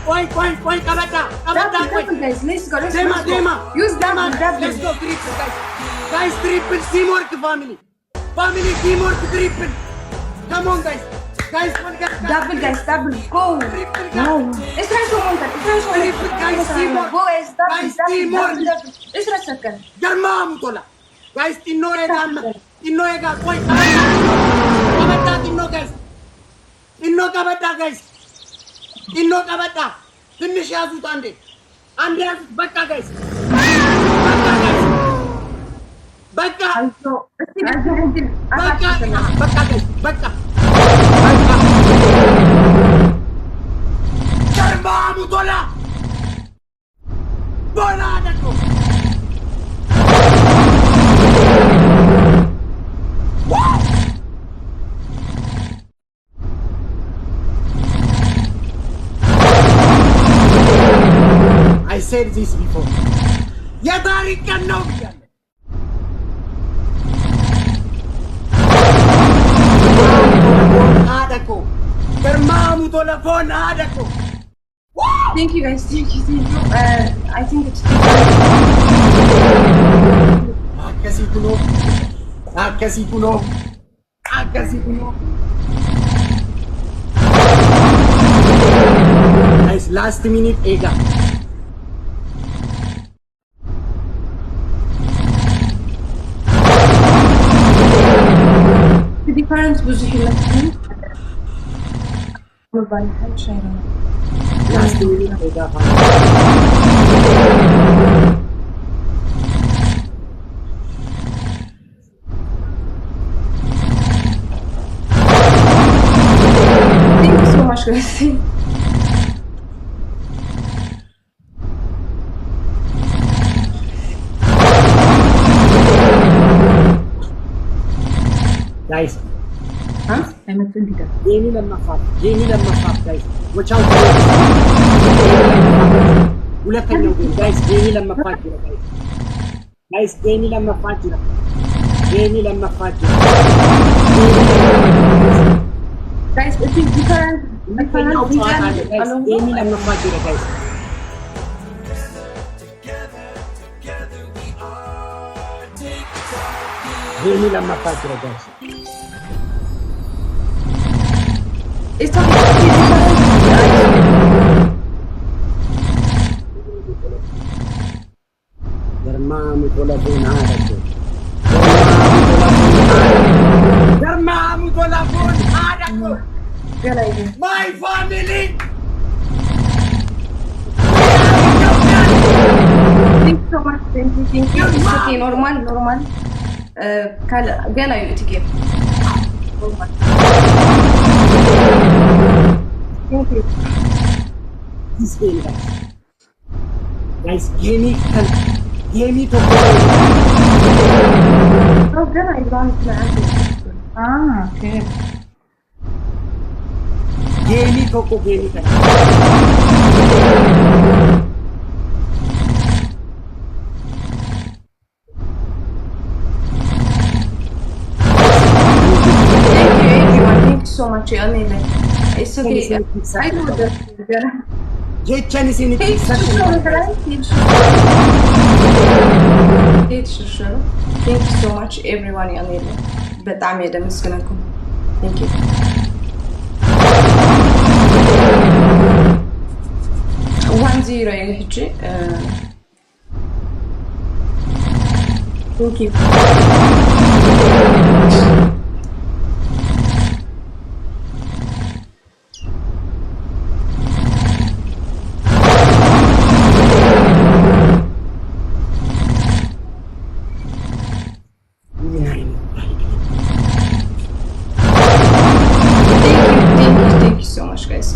Why, Kabata, guys, let's go. Dema. Use double. Let's go, triple, guys. Guys, triple, teamwork, family. Family, teamwork, triple. Come on, guys. Guys, one guy. Double, guys, double. Go. Triple, No. It's right for one. Triple, guys, teamwork. Go, guys, Guys, teamwork. It's right second. Garmam, Tola. Guys, Tino Ega, why, Kabata, Tino, guys. Tino, Kabata, guys. Tino, Kabata. Finish ያዙት አንዴ ያዙት በቃ ጋይስ በቃ ጀርባሙ ቶላ ቦላ ደግሞ I said this before. Yadari can know again. Adako. Kermamu to la phone Adako. Thank you guys. Thank you. I think it's Akasi kuno. Guys, last minute Ega. difference position last minute Ega. Thank you so much guys. Guys, I'm at 20. Jamie lama fat, guys. Watch out, guys. Jamie lama fat, guys. Jamie lama fat. Guys, it's different. Guys, Jamie lama fat, guys. Jamie lama fat, guys. It's okay. Garmamu tola phone adako. My family. Thank you so much. Thank you. It's okay. Normal. Gala you to give. Thank you. This game, guys. Jamie to Oh, Gala is on to okay. Jamie to So much, it's okay. I know that. Thank you so much, everyone. በጣም ያደመስግናችሁ. Thank you. One zero ይህቺ Thank you. Thank you so much guys.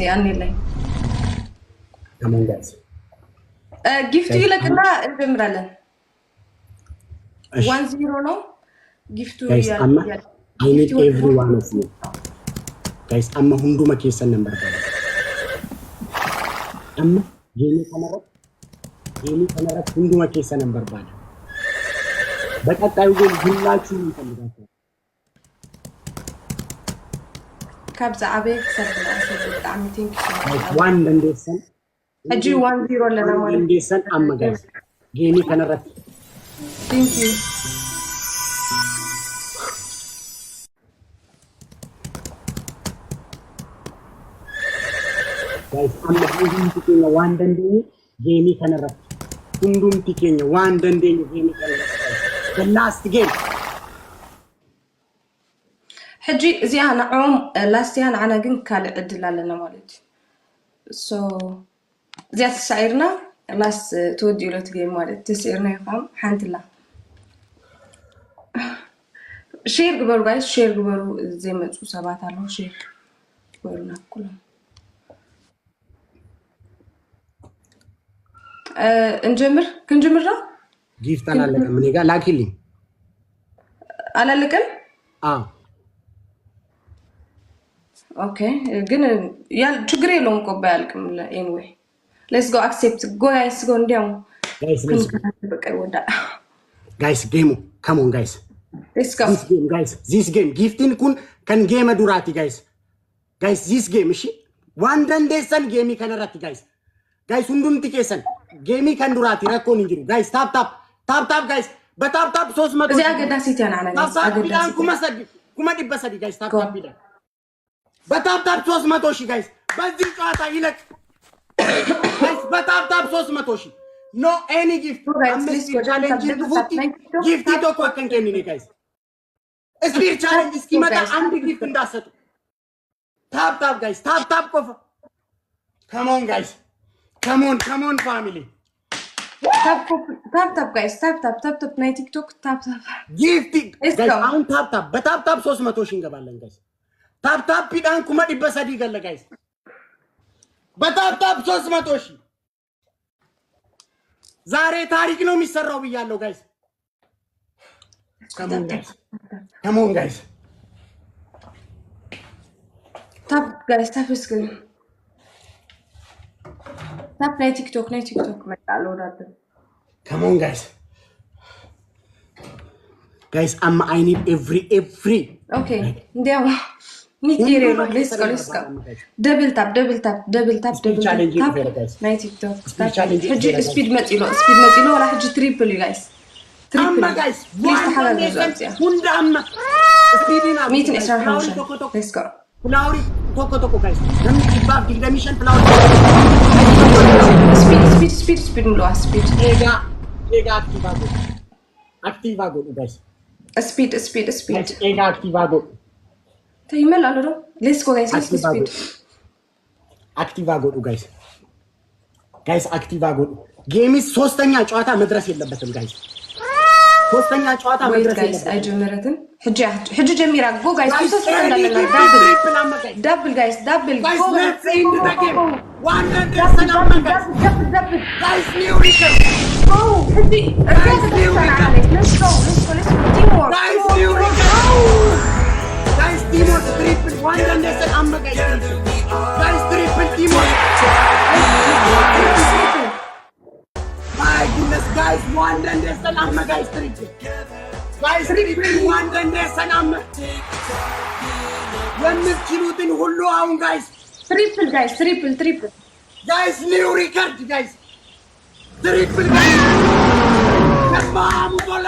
ያኔ ላይ Come on guys. ጊፍት ይለቅና እንጀምራለን. 1-0 ነው ጊፍቱ ያለ I need every one of you guys. amma hunduma keessan nan barbaada. amma geemii kanarratti hunduma keessan nan barbaada. በቀጣዩ ጎል ሁላችሁም ይፈልጋችሁ كابز عبيك سبب عمتين وان دندسن أجي 1-0 لنا مالك دندسن أما جايز جيمي كان رت thank you guys أما هندوم تكيني وان دندني جيمي كان رت هندوم تكيني وان دندني جيمي كان رت the last game حجي زي أنا لاستيان أنا جن كال عدل لنا مالتي so زي تسعيرنا لاست تودي ولا تجي مالتي تسعيرنا يفهم حنت الله شير قبرو guys شير قبرو زي ما تقول سبعة الله شير قبرونا كلهم نجمر كنجمر gift أنا لك مني قال لاكيلي على اللي كان Okay, gonna yeah, chugre long ko balk anyway. Let's go accept. Go guys, go down. Guys, let's go. Guys, game. Come on, guys. Let's go. This game, guys. This game. Giftin kun kan game durati, guys. Guys, this game, shi. One desan game kan durati, guys. Guys, undun tikesan. Game kan durati. Rakko ninjiru. Guys, tap, guys. But tap, sos mat. Zai agak dasi tiana ana guys. Tap, bilang kuma dibasadi, guys. Tap, bilang. بتاب 300 guys بزي ጨዋታ ይለቅ guys በታብ 300 no any gift challenge gift to ኮከን ከኔ guys ስፒር challenge እስኪመጣ አንድ gift እንዳሰጡ ታብ guys ታብ ኮፍ come on guys come on family ታብ guys ታብ ናይ ቲክቶክ ታብ gift guys አሁን ታብ በታብ 300 እንገባለን guys ታፕ ቢዳን ኩማ ዲበሰዲ ገለ ጋይስ በታፕ 300 ዛሬ ታሪክ ነው የሚሰራው ብያለሁ ጋይስ come on guys ታፕ እስኪ ታፕ ናይ ቲክቶክ መጣለ ወዳደ come on guys I need every okay እንዲያው Nitire let's go double tap challenge ናይ ቲክቶክ حجي speed መጥይሎ ወላ حجي triple guys triple guys ሁንዳ አማ ስፒድና meeting is around let's go ፍላውሪ ቶኮ guys ለምን ይባብ ዲግዳሚሽን ፍላውሪ speed ሙሉ speed ኤጋ አክቲቫጎ guys speed ኤጋ አክቲቫጎ ተይመል አለዶ let's go guys speed አክቲቫጎ guys አክቲቫጎ ጌም ሶስተኛ ጨዋታ መድረስ የለበትም guys ሶስተኛ ጨዋታ መድረስ የለበትም አይጀምረትም ሕጂ ጀሚራ go guys ሶስት እንዳለና double guys go let's end the game one and ሰላም guys new record oh ሕጂ let's go teamwork guys new record guys teamwork triple one and amma guys triple teamwork my goodness guys one and amma guys triple one and amma የምትችሉትን ሁሉ አሁን guys triple guys new record guys triple guys ማሙቶላ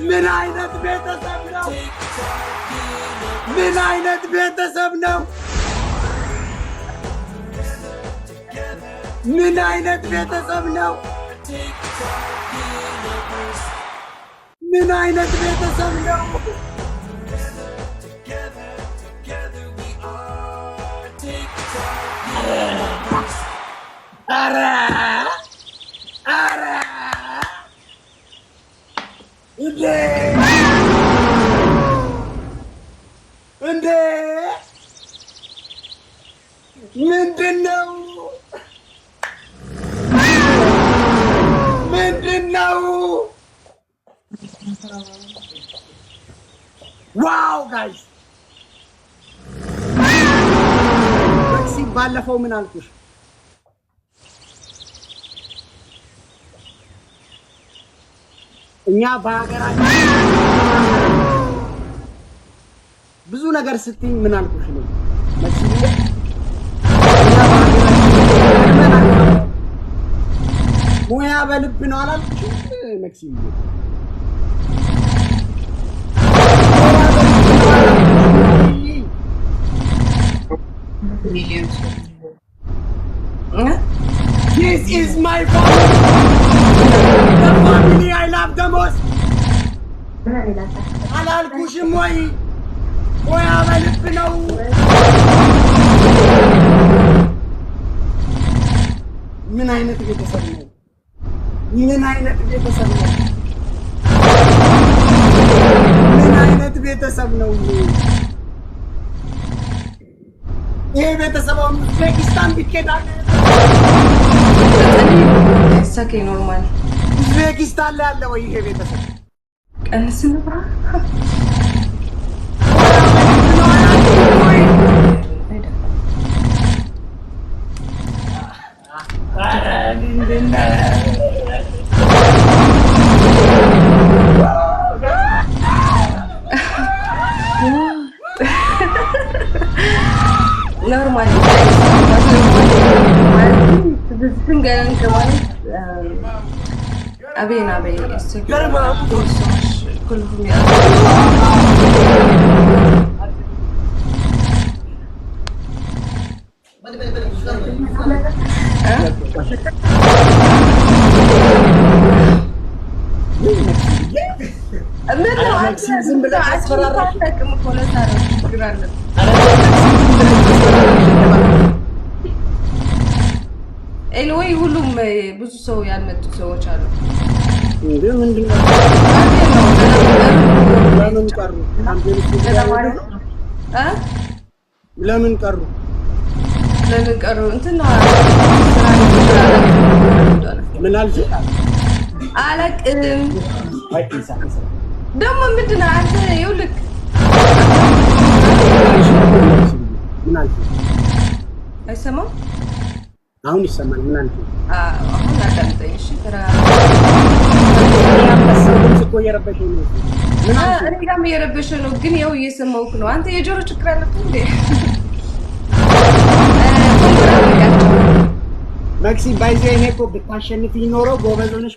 ምን አይነት ቤተሰብ ነው ምን አይነት ቤተሰብ ነው ምን አይነት ቤተሰብ ነው ምን አይነት ቤተሰብ ነው አረ እንዴ ምንድነው ዋው ጋይስ ታክሲ ባለፈው ምን አልኩሽ እኛ በሀገራችን ብዙ ነገር ስትይ ምን አልኩሽ ነው መክሲም ሙያ በልብ ነው አላልኩሽም መክሲም This is my family. The family I love the most. አላልኩሽም ወይ ሙያ በልብ ነው ምን አይነት ቤተሰብ ነው ምን አይነት ቤተሰብ ነው ምን አይነት ቤተሰብ ነው ይሄ ቤተሰባው ኡዝቤኪስታን ቢኬዳል ሰከ ኖርማል ኡዝቤኪስታን ላይ ያለ ወይ ይሄ ቤተሰብ ቀንስንባ ኖርማል ዝንገረን ከማለት አቤና አቤ كلهم ኤኒዌይ ሁሉም ብዙ ሰው ያልመጡ ሰዎች አሉ ለምን ቀሩ እንትና ምን አልሽ አላቅም ደግሞ ምንድን ነው አንተ ይኸውልህ ምን አልሽ አይሰማም አሁን ይሰማል ምን አልሽ አሁን አዳምጠኝ እሺ ተራ የረበሸኝ ነው እኔ ጋርም እየረበሸ ነው ግን ያው እየሰማሁህ ነው አንተ የጆሮ ችግር አለብህ እንዴ መክሲ ባይዘ እኔ እኮ ብታሸንፊ ኖሮ ጎበዝ ሆነሽ